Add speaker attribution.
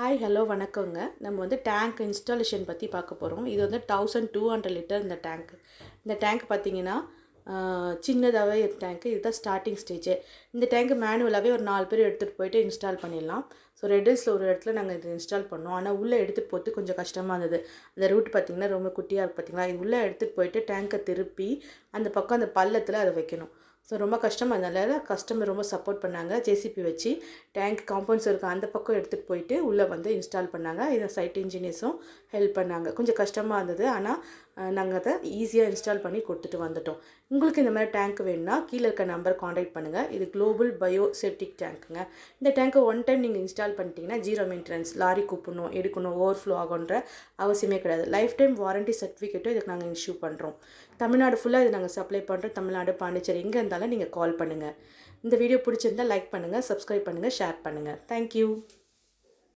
Speaker 1: Hi hello வணக்கங்க. நம்ம வந்து டேங்க் இன்ஸ்டாலேஷன் பற்றி பார்க்க போகிறோம். இது வந்து 1200 லிட்டர் இந்த டேங்க். இந்த டேங்க் பார்த்தீங்கன்னா சின்னதாகவே டேங்க்கு. இதுதான் ஸ்டார்டிங் ஸ்டேஜே. இந்த டேங்க்கு மேனுவலாகவே ஒரு 4 பேர் எடுத்துகிட்டு போயிட்டு இன்ஸ்டால் பண்ணிடலாம். ஸோ ரெட்டில்ஸில் ஒரு இடத்துல நாங்கள் இது இன்ஸ்டால் பண்ணோம். ஆனால் உள்ளே எடுத்துகிட்டு போகிறது கொஞ்சம் கஷ்டமாக இருந்தது. அந்த ரூட் பார்த்திங்கன்னா ரொம்ப குட்டியாக இருக்குது பார்த்தீங்களா. இது உள்ளே எடுத்துகிட்டு போயிட்டு டேங்கை திருப்பி அந்த பக்கம் அந்த பள்ளத்தில் அதை வைக்கணும். ஸோ ரொம்ப கஷ்டமாக இருந்தனால கஸ்டமர் ரொம்ப சப்போர்ட் பண்ணாங்க. ஜேசிபி வச்சு டேங்க் காம்பவுண்ட்ஸ் இருக்குது அந்த பக்கம் எடுத்துகிட்டு போயிட்டு உள்ளே வந்து இன்ஸ்டால் பண்ணாங்க. இதை சைட் இன்ஜினியர்ஸும் ஹெல்ப் பண்ணாங்க. கொஞ்சம் கஷ்டமாக இருந்தது, ஆனால் நாங்கள் அதை ஈஸியாக இன்ஸ்டால் பண்ணி கொடுத்துட்டு வந்துட்டோம். உங்களுக்கு இந்த மாதிரி டேங்க் வேணும்னா கீழே இருக்க நம்பர் காண்டாக்ட் பண்ணுங்கள். இது குளோபல் பயோ சேஃப்டிக் டேங்க்குங்க. இந்த டேங்க்கை ஒன் டைம் நீங்கள் இன்ஸ்டால் பண்ணிட்டீங்கன்னா ஜீரோ மெயின்டெனன்ஸ். லாரி கூப்பிடணும், எடுக்கணும், ஓவர்ஃப்ளோ ஆகுன்ற அவசியமே கிடையாது. லைஃப் டைம் வாரண்ட்டி சர்டிஃபிகேட்டும் இதுக்கு நாங்கள் இஷ்யூ பண்ணுறோம். தமிழ்நாடு ஃபுல்லாக இது நாங்கள் சப்ளை பண்ணுறோம். தமிழ்நாடு, பாண்டிச்சேரி எங்கே இருந்தாலும் நீங்கள் கால் பண்ணுங்கள். இந்த வீடியோ பிடிச்சிருந்தால் லைக் பண்ணுங்கள், சப்ஸ்கிரைப் பண்ணுங்கள், ஷேர் பண்ணுங்கள். தேங்க்யூ.